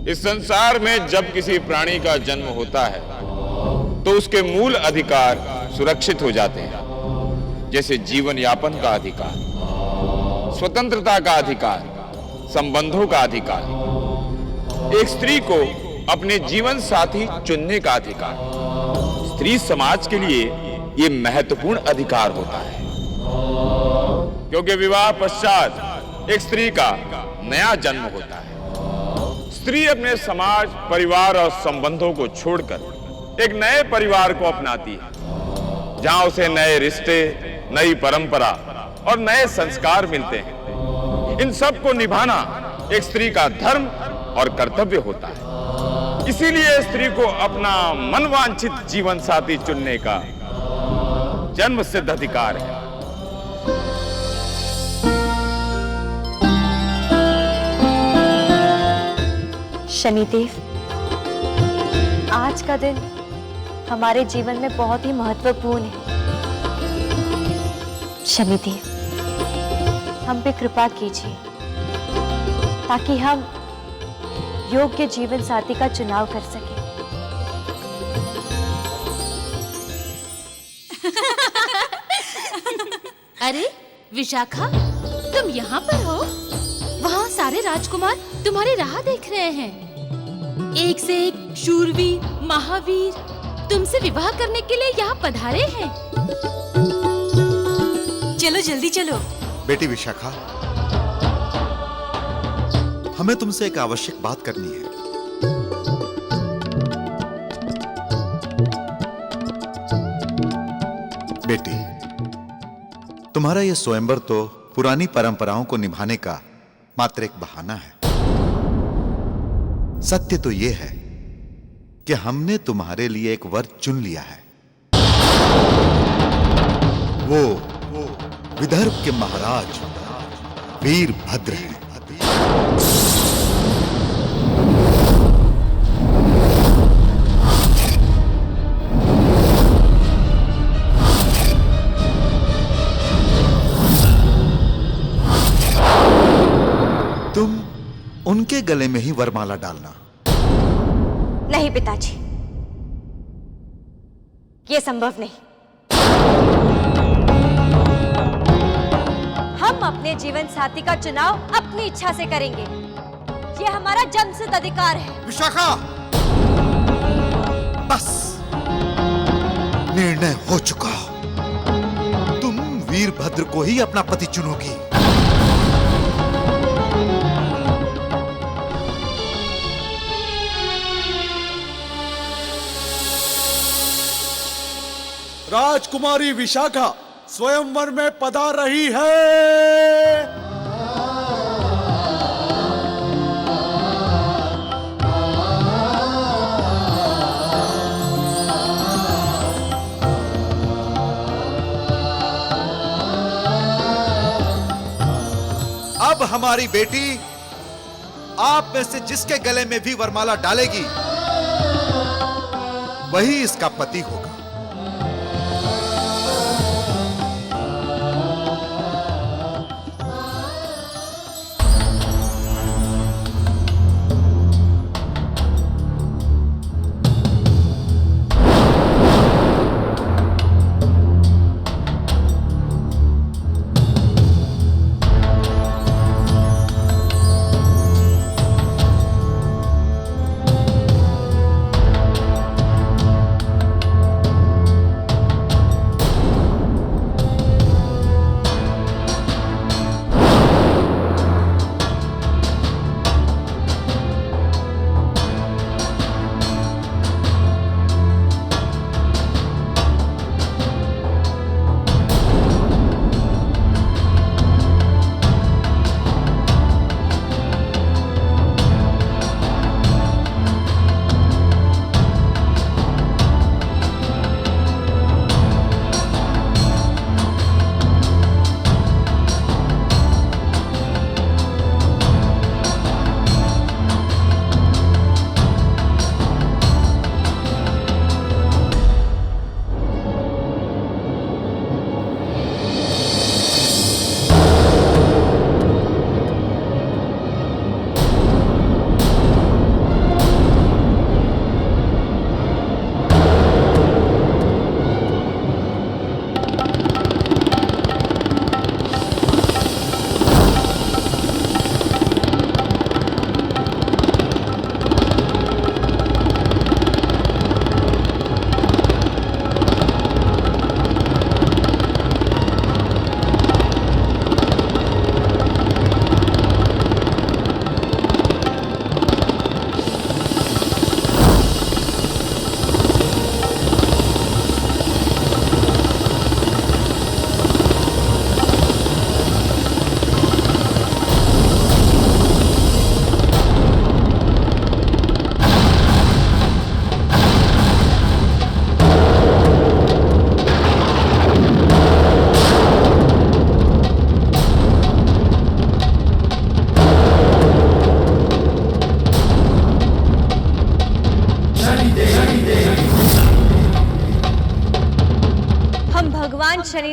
इस संसार में जब किसी प्राणी का जन्म होता है तो उसके मूल अधिकार सुरक्षित हो जाते हैं, जैसे जीवन यापन का अधिकार, स्वतंत्रता का अधिकार, संबंधों का अधिकार, एक स्त्री को अपने जीवन साथी चुनने का अधिकार। स्त्री समाज के लिए यह महत्वपूर्ण अधिकार होता है, क्योंकि विवाह पश्चात एक स्त्री का नया जन्म होता है। स्त्री अपने समाज, परिवार और संबंधों को छोड़कर एक नए परिवार को अपनाती है, जहां उसे नए रिश्ते, नई परंपरा और नए संस्कार मिलते हैं। इन सब को निभाना एक स्त्री का धर्म और कर्तव्य होता है। इसीलिए स्त्री को अपना मनवांछित जीवन साथी चुनने का जन्म सिद्ध अधिकार है। शनिदेव, आज का दिन हमारे जीवन में बहुत ही महत्वपूर्ण है। शनिदेव, हम पे कृपा कीजिए ताकि हम योग्य जीवन साथी का चुनाव कर सकें। अरे विशाखा, तुम यहाँ पर हो? वहाँ सारे राजकुमार तुम्हारी राह देख रहे हैं। एक से एक शूरवीर, महावीर तुमसे विवाह करने के लिए यहाँ पधारे हैं। चलो जल्दी चलो। बेटी विशाखा, हमें तुमसे एक आवश्यक बात करनी है। बेटी, तुम्हारा यह स्वयंवर तो पुरानी परंपराओं को निभाने का मात्र एक बहाना है। सत्य तो यह है कि हमने तुम्हारे लिए एक वर चुन लिया है। वो विदर्भ के महाराज वीरभद्र हैं। तुम उनके गले में ही वरमाला डालना। नहीं पिताजी, ये संभव नहीं। हम अपने जीवन साथी का चुनाव अपनी इच्छा से करेंगे। ये हमारा जन्मसिद्ध अधिकार है। विशाखा, बस निर्णय हो चुका। तुम वीरभद्र को ही अपना पति चुनोगी। राजकुमारी विशाखा स्वयंवर में पधार रही है। अब हमारी बेटी आप में से जिसके गले में भी वरमाला डालेगी वही इसका पति होगा।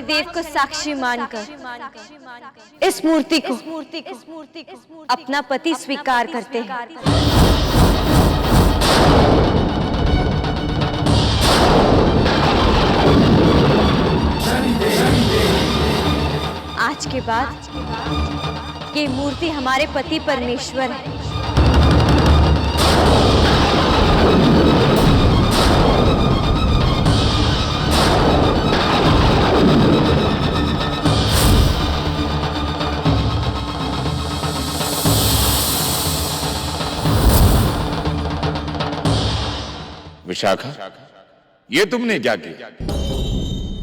शनिदेव को साक्षी मानकर इस मूर्ति को अपना पति स्वीकार करते हैं। आज के बाद ये मूर्ति हमारे पति परमेश्वर है। विशाखा, ये तुमने क्या किया?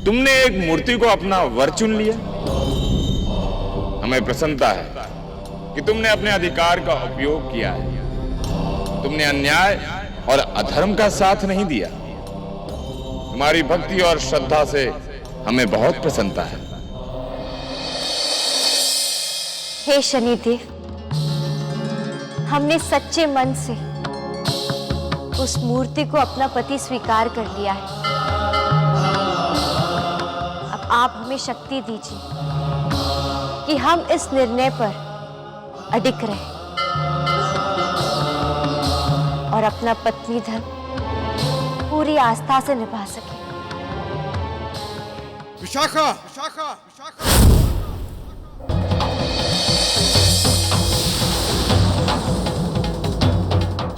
तुमने एक मूर्ति को अपना वर चुन लिया। हमें प्रसन्नता है कि तुमने अपने अधिकार का उपयोग किया है। तुमने अन्याय और अधर्म का साथ नहीं दिया। तुम्हारी भक्ति और श्रद्धा से हमें बहुत प्रसन्नता है। हे शनिदेव, हमने सच्चे मन से उस मूर्ति को अपना पति स्वीकार कर लिया है। अब आप हमें शक्ति दीजिए कि हम इस निर्णय पर अडिग रहें और अपना पत्नी धर्म पूरी आस्था से निभा सकें। विशाखा,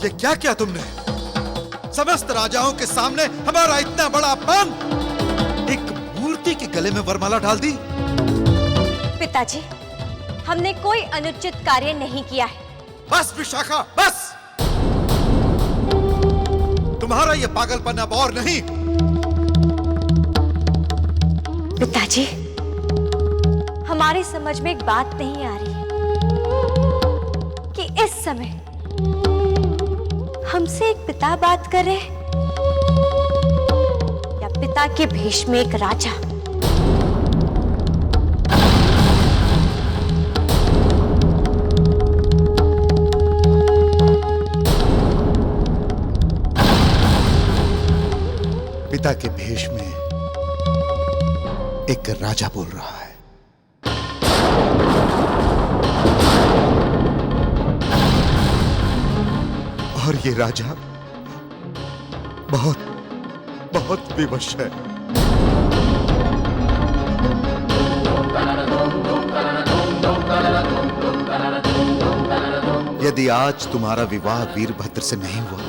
ये क्या किया तुमने? समस्त राजाओं के सामने हमारा इतना बड़ा अपमान! एक मूर्ति के गले में वरमाला डाल दी। पिताजी, हमने कोई अनुचित कार्य नहीं किया है। बस विशाखा, बस! तुम्हारा ये पागलपन अब और नहीं। पिताजी, हमारी समझ में एक बात नहीं आ रही कि इस समय हमसे एक पिता बात कर रहे हैं या पिता के भेष में एक राजा। पिता के भेष में एक राजा बोल रहा है। और ये राजा बहुत बहुत विवश है। यदि आज तुम्हारा विवाह वीरभद्र से नहीं हुआ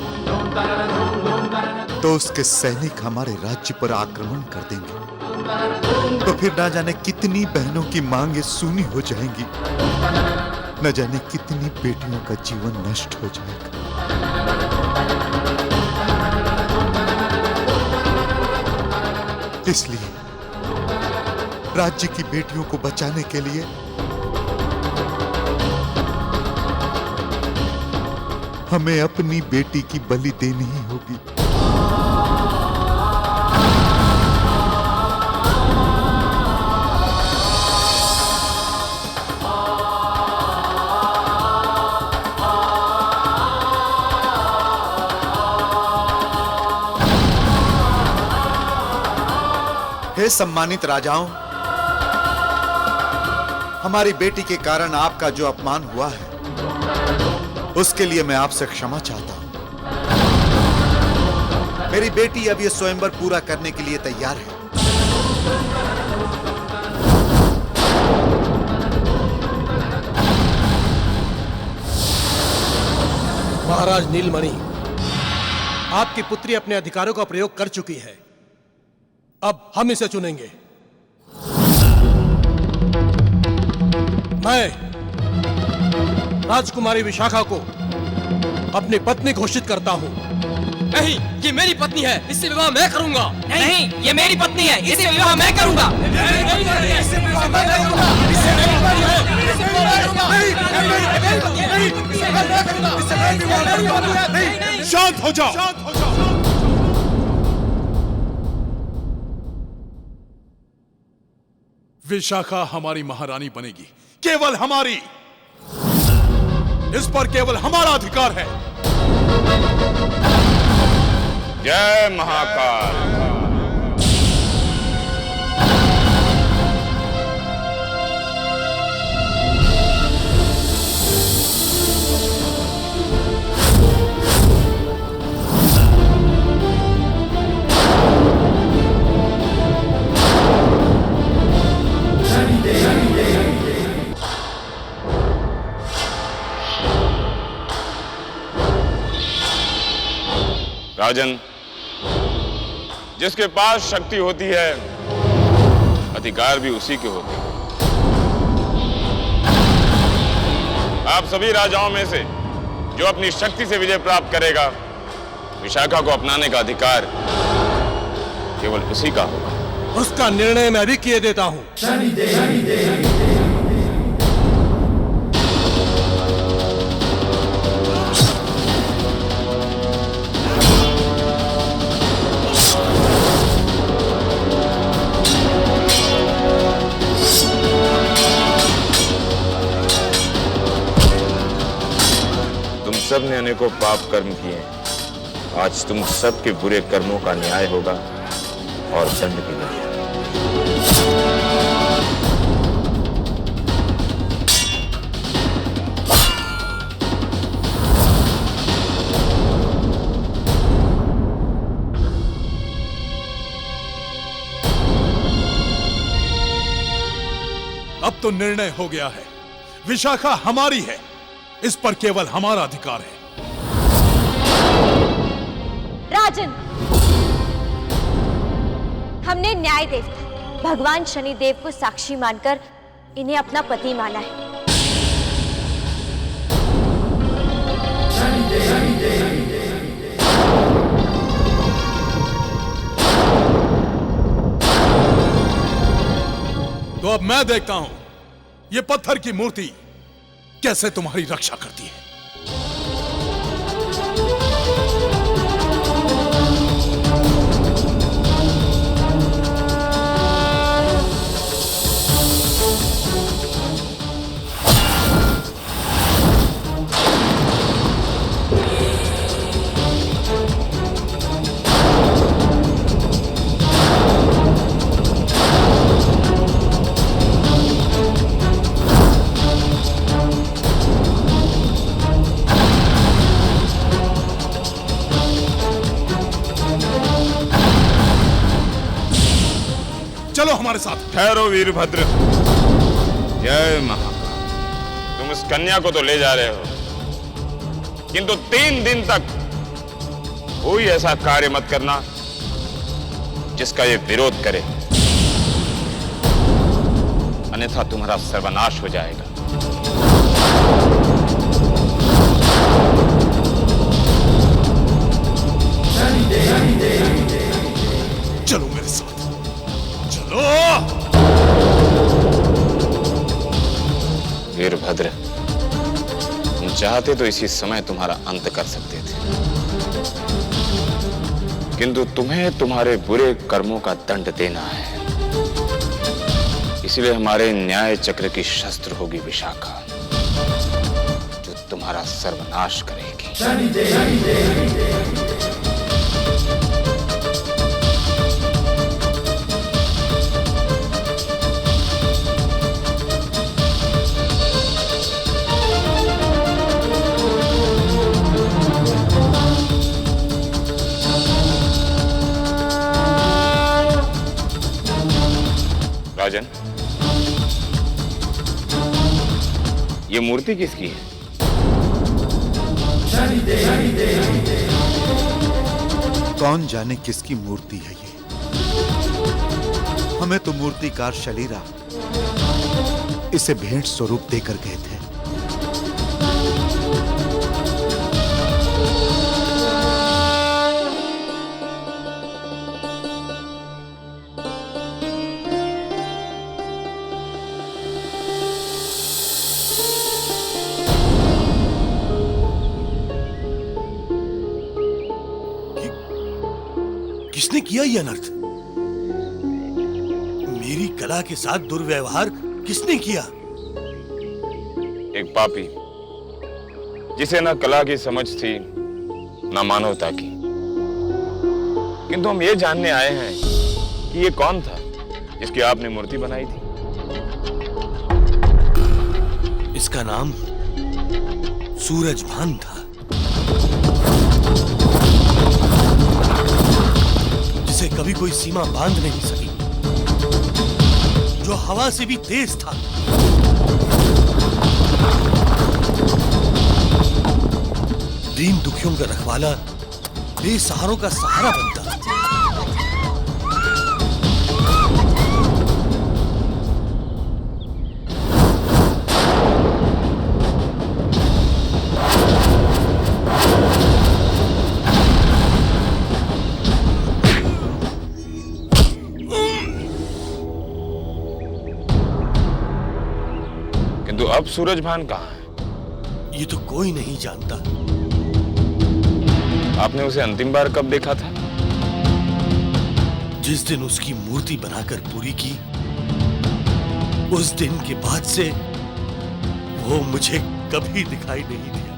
तो उसके सैनिक हमारे राज्य पर आक्रमण कर देंगे। तो फिर ना जाने कितनी बहनों की मांगें सूनी हो जाएंगी, न जाने कितनी बेटियों का जीवन नष्ट हो जाएगा। इसलिए राज्य की बेटियों को बचाने के लिए हमें अपनी बेटी की बलि देनी ही होगी। हे सम्मानित राजाओं, हमारी बेटी के कारण आपका जो अपमान हुआ है उसके लिए मैं आपसे क्षमा चाहता हूं। मेरी बेटी अब यह स्वयंवर पूरा करने के लिए तैयार है। महाराज नीलमणि, आपकी पुत्री अपने अधिकारों का प्रयोग कर चुकी है। अब हम इसे चुनेंगे। मैं राजकुमारी विशाखा को अपनी पत्नी घोषित करता हूं। नहीं, ये मेरी पत्नी है, इससे विवाह मैं करूंगा। नहीं, ये मेरी पत्नी है, इससे विवाह मैं करूंगा। शांत हो जाओ। विशाखा हमारी महारानी बनेगी, केवल हमारी। इस पर केवल हमारा अधिकार है। जय महाकाल। राजन, जिसके पास शक्ति होती है अधिकार भी उसी के होते हैं। आप सभी राजाओं में से जो अपनी शक्ति से विजय प्राप्त करेगा, विशाखा को अपनाने का अधिकार केवल उसी का होगा। उसका निर्णय मैं भी किए देता हूं। तुम सब ने अनेकों पाप कर्म किए हैं। आज तुम सब के बुरे कर्मों का न्याय होगा और दंड भी मिलेगा। अब तो निर्णय हो गया है। विशाखा हमारी है, इस पर केवल हमारा अधिकार है। राजन, हमने न्याय देवता भगवान शनिदेव को साक्षी मानकर इन्हें अपना पति माना है। तो अब मैं देखता हूं ये पत्थर की मूर्ति कैसे तुम्हारी रक्षा करती है। चलो हमारे साथ। ठहरो वीरभद्र। जय महाकाल। तुम इस कन्या को तो ले जा रहे हो, किंतु 3 दिन तक कोई ऐसा कार्य मत करना जिसका ये विरोध करे, अन्यथा तुम्हारा सर्वनाश हो जाएगा। चलो मेरे साथ, चलो। वीरभद्र, तुम चाहते तो इसी समय तुम्हारा अंत कर सकते थे, किंतु तुम्हें तुम्हारे बुरे कर्मों का दंड देना है। इसलिए हमारे न्याय चक्र की शस्त्र होगी विशाखा, जो तुम्हारा सर्वनाश करेगी। राजन, ये मूर्ति किसकी है? कौन जाने किसकी मूर्ति है ये। हमें तो मूर्तिकार शलीरा इसे भेंट स्वरूप देकर गए थे। किसने किया ये अनर्थ? मेरी कला के साथ दुर्व्यवहार किसने किया? एक पापी, जिसे न कला की समझ थी न मानवता की। किंतु हम ये जानने आए हैं कि ये कौन था जिसकी आपने मूर्ति बनाई थी। इसका नाम सूरजभान था, जिसे कभी कोई सीमा बांध नहीं सकी, जो हवा से भी तेज था। दीन दुखियों का रखवाला बेसहारों का सहारा बनता। किंतु अब सूरजभान कहाँ है? ये तो कोई नहीं जानता। आपने उसे अंतिम बार कब देखा था? जिस दिन उसकी मूर्ति बनाकर पूरी की, उस दिन के बाद से वो मुझे कभी दिखाई नहीं दिया।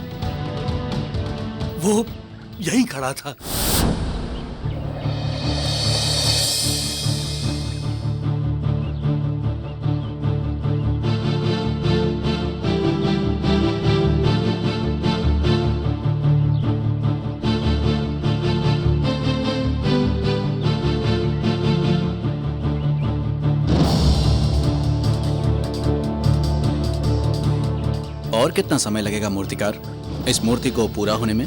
वो यहीं खड़ा था। और कितना समय लगेगा मूर्तिकार इस मूर्ति को पूरा होने में?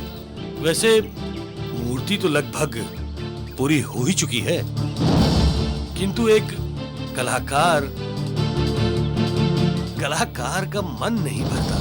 वैसे मूर्ति तो लगभग पूरी हो ही चुकी है, किंतु एक कलाकार का मन नहीं भरता।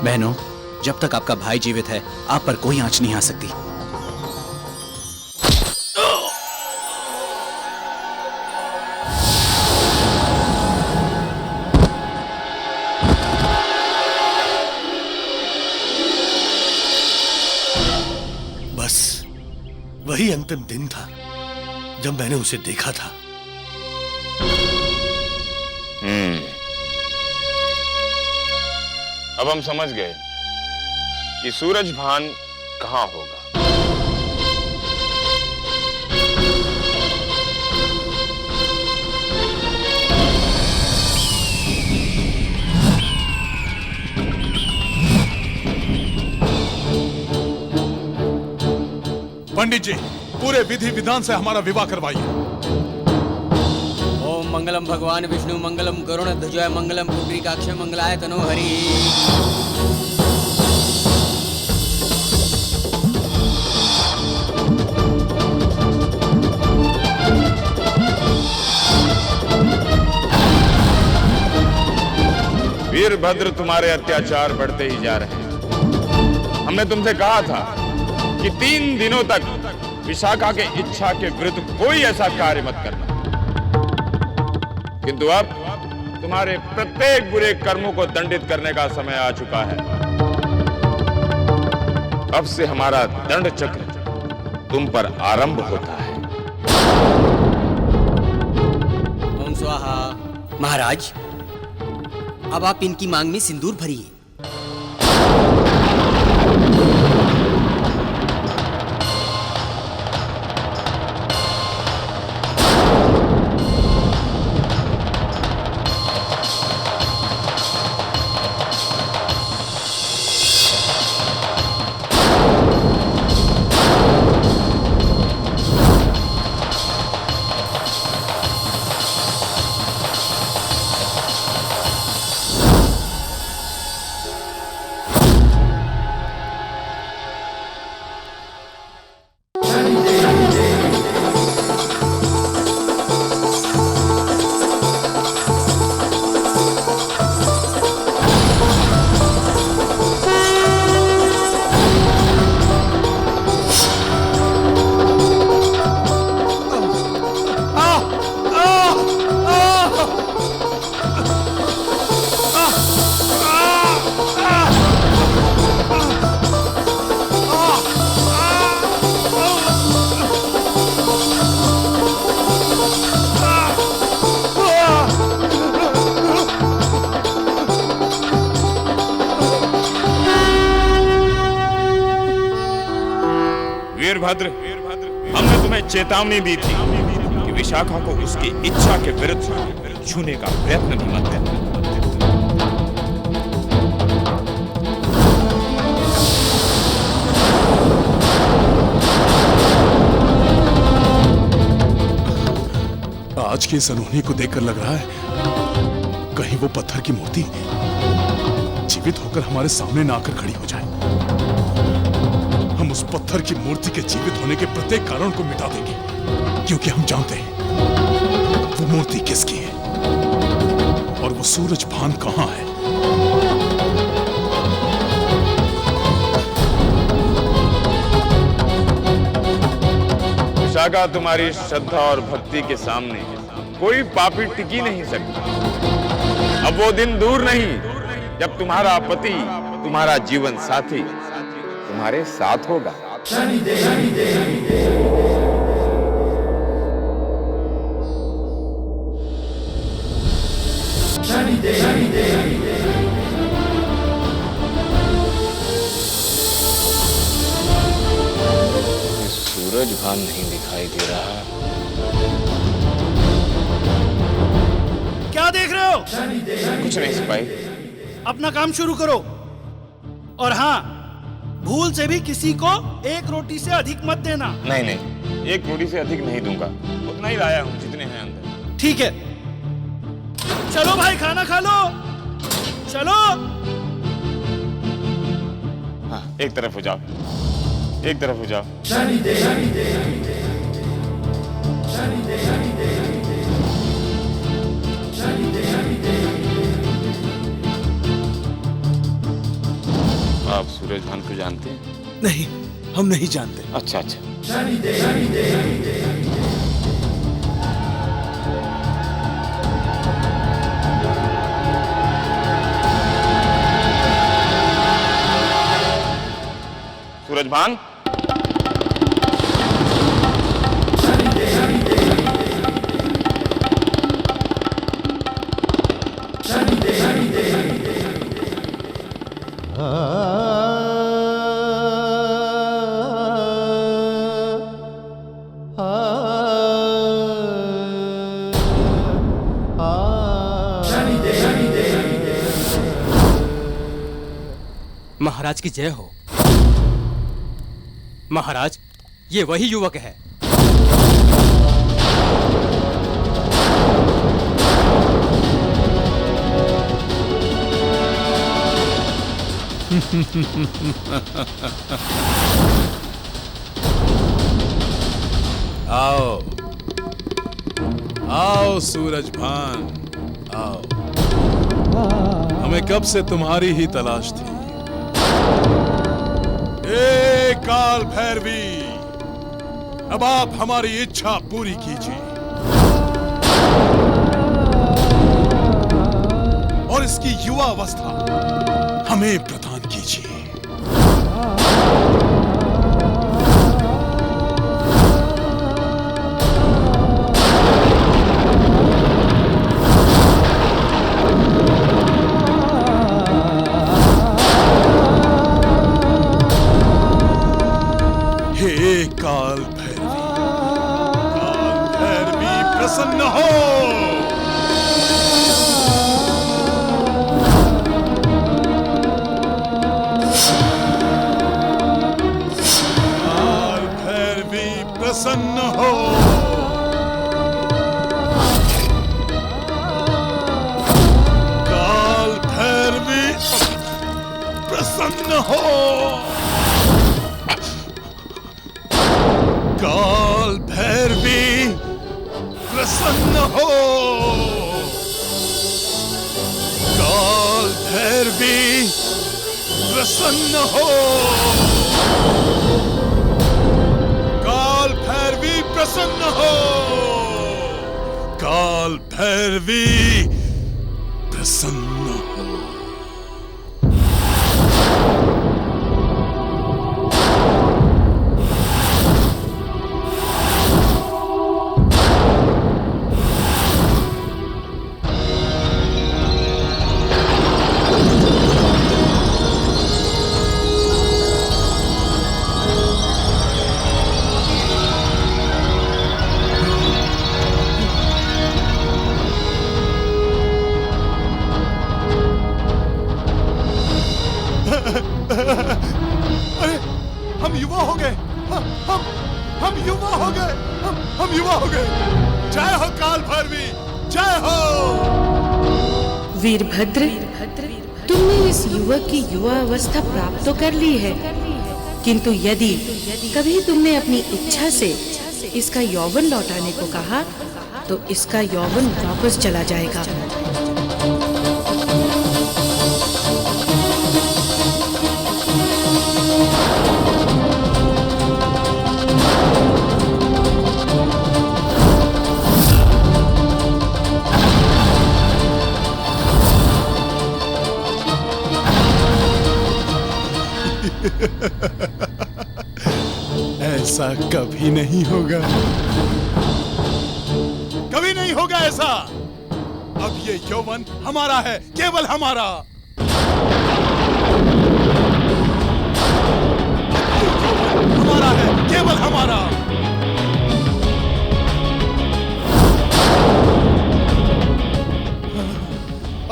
बहनों, जब तक आपका भाई जीवित है, आप पर कोई आंच नहीं आ सकती। बस वही अंतिम दिन था जब मैंने उसे देखा था। अब हम समझ गए कि सूरजभान कहां होगा। पंडित जी, पूरे विधि विधान से हमारा विवाह करवाइए। ओम मंगलम भगवान विष्णु मंगलम गरुण ध्वजाय मंगलम पुंडरीकाक्ष मंगलाय तनो हरि। वीरभद्र, तुम्हारे अत्याचार बढ़ते ही जा रहे हैं। हमने तुमसे कहा था कि 3 दिनों तक विशाखा के इच्छा के विरुद्ध कोई ऐसा कार्य मत करना, किंतु अब तुम्हारे प्रत्येक बुरे कर्मों को दंडित करने का समय आ चुका है। अब से हमारा दंड चक्र तुम पर आरंभ होता है। ओम स्वाहा। महाराज, अब आप इनकी मांग में सिंदूर भरिए। वीरभद्र, हमने तुम्हें चेतावनी दी थी कि विशाखा को उसकी इच्छा के विरुद्ध छूने का प्रयत्न भी मत करना। आज की इस अनहोनी को देखकर लग रहा है कहीं वो पत्थर की मूर्ति जीवित होकर हमारे सामने ना आकर खड़ी हो जाए। हम उस पत्थर की मूर्ति के जीवित होने के प्रत्येक कारण को मिटा देंगे, क्योंकि हम जानते हैं वो मूर्ति किसकी है और वो सूरज भान कहां है। विशाखा, तुम्हारी श्रद्धा और भक्ति के सामने कोई पापी टिकी नहीं सकता। अब वो दिन दूर नहीं जब तुम्हारा पति, तुम्हारा जीवन साथी तुम्हारे साथ होगा। सूरज भान नहीं दिखाई दे रहा। क्या देख रहे हो? कुछ नहीं सिपाही। अपना काम शुरू करो। और हाँ, भूल से भी किसी को एक रोटी से अधिक मत देना। नहीं नहीं, एक रोटी से अधिक नहीं दूंगा, उतना ही लाया हूं जितने हैं अंदर। ठीक है, चलो भाई खाना खा लो। चलो। हाँ, एक तरफ हो जाओ, एक तरफ हो जाओ। आप सूरज भान को जानते हैं? नहीं, हम नहीं जानते। अच्छा अच्छा। सूरज भान, महाराज की जय हो। महाराज, ये वही युवक है। आओ आओ सूरज भान, आओ। हमें कब से तुम्हारी ही तलाश थी। ए काल भैरवी, अब आप हमारी इच्छा पूरी कीजिए और इसकी युवा अवस्था हमें प्रदान कीजिए। काल भैरवी प्रसन्न हो। काल भैरवी प्रसन्न हो। काल भैरवी प्रसन्न हो। काल भैरवी प्रसन्न हो। काल भैरवी प्रसन्न हो। काल भैरवी प्रसन्न हो। काल भैरवी प्रसन्न हो। अरे हम युवा हो गए, हम युवा हो गए, हम युवा हो गए। जय हो काल भैरवी, जय हो। वीरभद्र, तुमने इस युवक की युवा अवस्था प्राप्त तो कर ली है, किंतु यदि कभी तुमने अपनी इच्छा से इसका यौवन लौटाने को कहा तो इसका यौवन वापस चला जाएगा। ऐसा कभी नहीं होगा, कभी नहीं होगा ऐसा। अब ये यौवन हमारा है, केवल हमारा। हमारा है, केवल हमारा।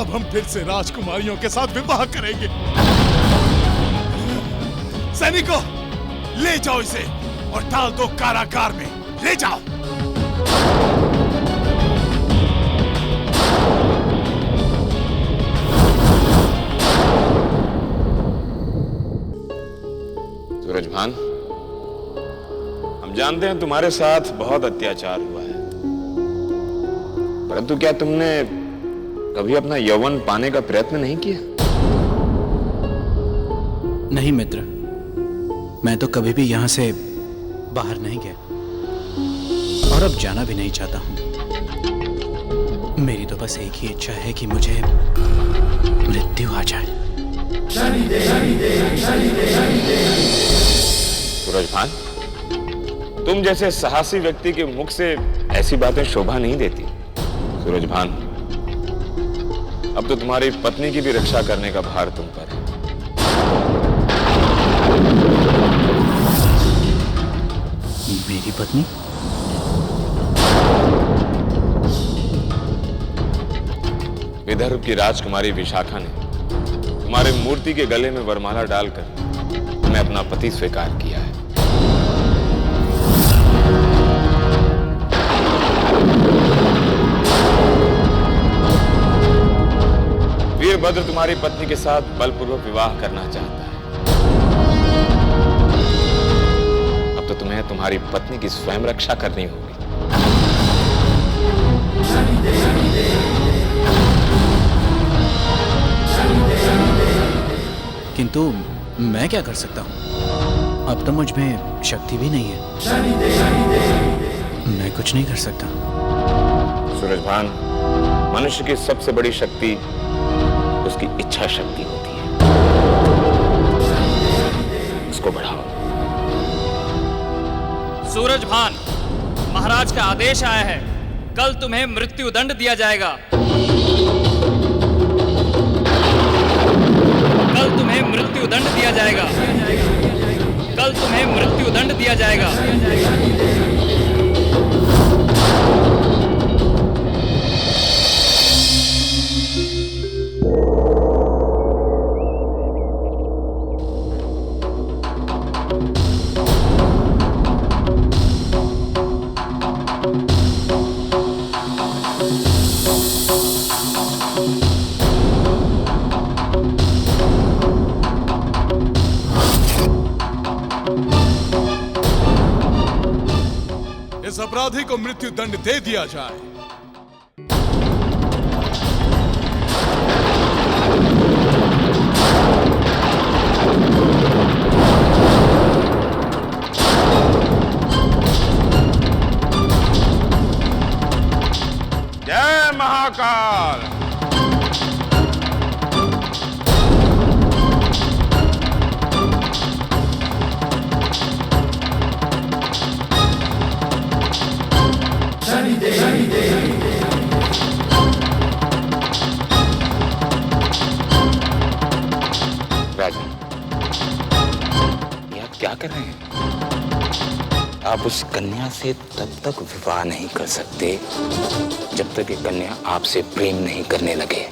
अब हम फिर से राजकुमारियों के साथ विवाह करेंगे। सैनिकों, ले जाओ इसे और डाल दो कारागार में, ले जाओ। सूरजभान, हम जानते हैं तुम्हारे साथ बहुत अत्याचार हुआ है, परंतु क्या तुमने कभी अपना यौवन पाने का प्रयत्न नहीं किया? नहीं मित्र, मैं तो कभी भी यहां से बाहर नहीं गया और अब जाना भी नहीं चाहता हूं। मेरी तो बस एक ही इच्छा है कि मुझे मृत्यु आ जाए। सूरजभान, तुम जैसे साहसी व्यक्ति के मुख से ऐसी बातें शोभा नहीं देती। सूरजभान, अब तो तुम्हारी पत्नी की भी रक्षा करने का भार तुम पर है। मेरी पत्नी? विदर्भ की राजकुमारी विशाखा ने तुम्हारे मूर्ति के गले में वरमाला डालकर तुम्हें अपना पति स्वीकार किया है। वीरभद्र तुम्हारी पत्नी के साथ बलपूर्वक विवाह करना चाहता है। अब तो तुम्हें तुम्हारी पत्नी की स्वयं रक्षा करनी होगी। किंतु मैं क्या कर सकता हूं? अब तो मुझ में शक्ति भी नहीं है, मैं कुछ नहीं कर सकता। सूरजभान, मनुष्य की सबसे बड़ी शक्ति उसकी इच्छा शक्ति होती है, उसको बढ़ाओ। सूरजभान, महाराज का आदेश आया है, कल तुम्हें मृत्यु दंड दिया जाएगा। कल तुम्हें मृत्यु दंड दिया जाएगा। कल तुम्हें मृत्यु दंड दिया जाएगा। इस अपराधी को मृत्यु दंड दे दिया जाए। जय महाकाल। राजन, ये आप क्या कर रहे हैं? आप उस कन्या से तब तक विवाह नहीं कर सकते जब तक ये कन्या आपसे प्रेम नहीं करने लगे।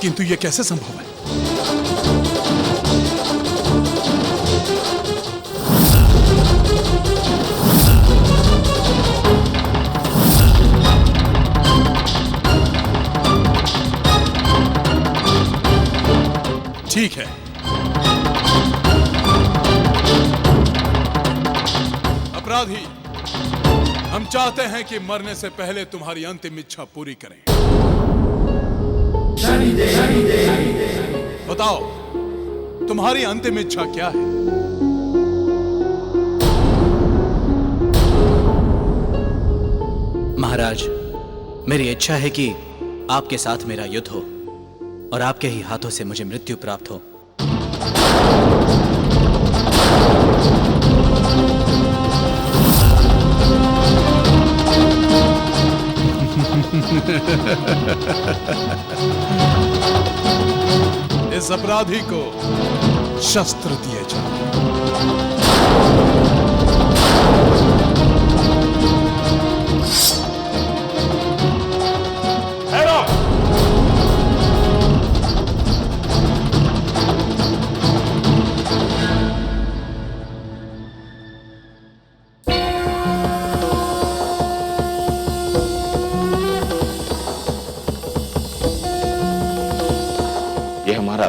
किंतु ये कैसे संभव है? चाहते हैं कि मरने से पहले तुम्हारी अंतिम इच्छा पूरी करें। बताओ, तुम्हारी अंतिम इच्छा क्या है? महाराज, मेरी इच्छा है कि आपके साथ मेरा युद्ध हो और आपके ही हाथों से मुझे मृत्यु प्राप्त हो। इस अपराधी को शस्त्र दिए जाए।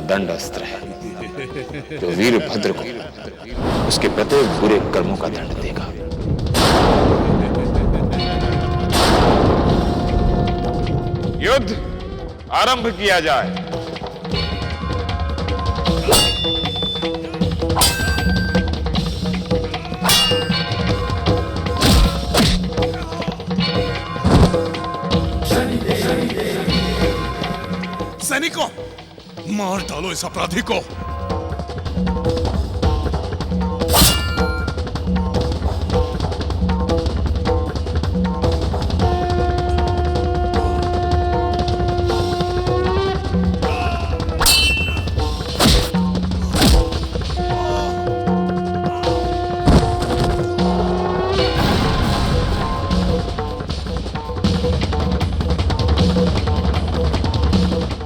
दंड अस्त्र है जो वीरभद्र को उसके प्रत्येक बुरे कर्मों का दंड देगा। युद्ध आरंभ किया जाए। सैनिकों, मार डालो इस अपराधी को।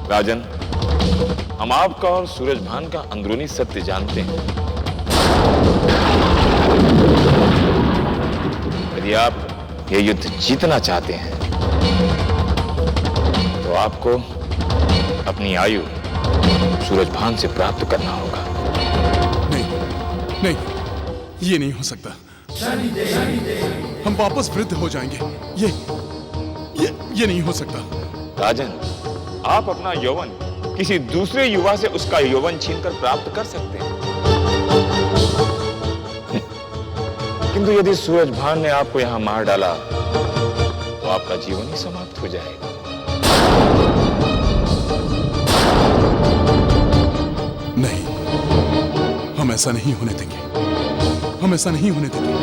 राजन, हम आपका और सूरजभान का अंदरूनी सत्य जानते हैं। यदि आप यह युद्ध जीतना चाहते हैं तो आपको अपनी आयु सूरजभान से प्राप्त करना होगा। नहीं, ये नहीं हो सकता। हम वापस वृद्ध हो जाएंगे। ये नहीं हो सकता। राजन, आप अपना यौवन किसी दूसरे युवा से उसका यौवन छीनकर प्राप्त कर सकते हैं, किंतु यदि सूरजभान ने आपको यहां मार डाला तो आपका जीवन ही समाप्त हो जाएगा। नहीं, हम ऐसा नहीं होने देंगे। हम ऐसा नहीं होने देंगे।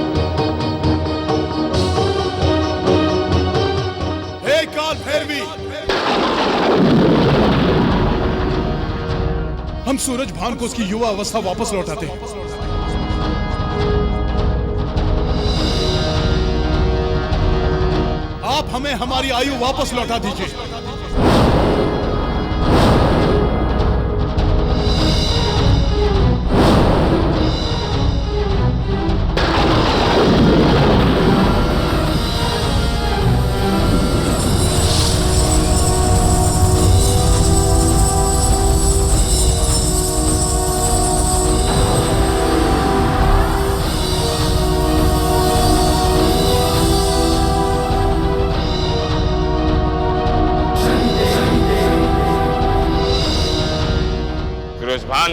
हे काल भैरवी, हम सूरजभान को उसकी युवा अवस्था वापस लौटाते हैं। आप हमें हमारी आयु वापस लौटा दीजिए। सूरजभान,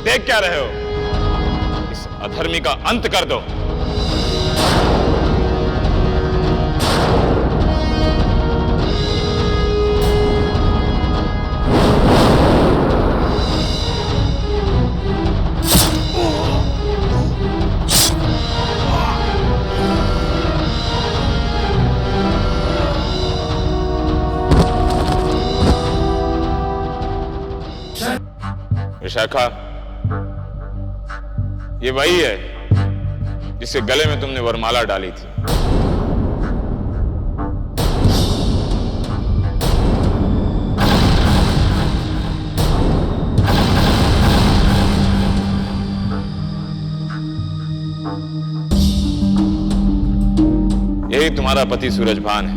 देख क्या रहे हो? इस अधर्मी का अंत कर दो। विशाखा, ये वही है जिसके गले में तुमने वरमाला डाली थी। यही तुम्हारा पति सूरजभान है।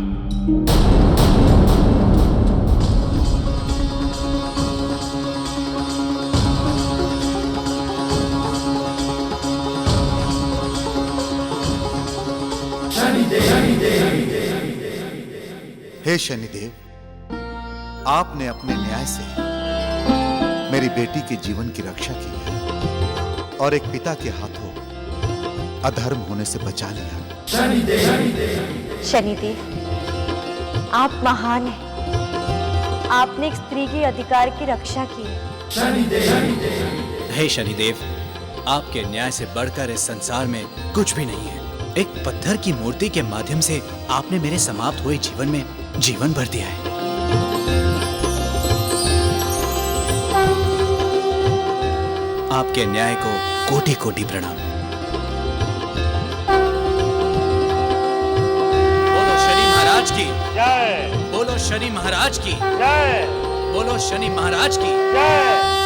हे शनिदेव, आपने अपने न्याय से मेरी बेटी के जीवन की रक्षा की है और एक पिता के हाथों अधर्म होने से बचा लिया। शनिदेव, आप महान हैं। आपने एक स्त्री के अधिकार की रक्षा की है। हे शनिदेव, आपके न्याय से बढ़कर इस संसार में कुछ भी नहीं है। एक पत्थर की मूर्ति के माध्यम से आपने मेरे समाप्त हुए जीवन में जीवन भर दिया है। आपके न्याय को कोटि कोटि प्रणाम। बोलो शनि महाराज की जय। बोलो शनि महाराज की जय। बोलो शनि महाराज की जय।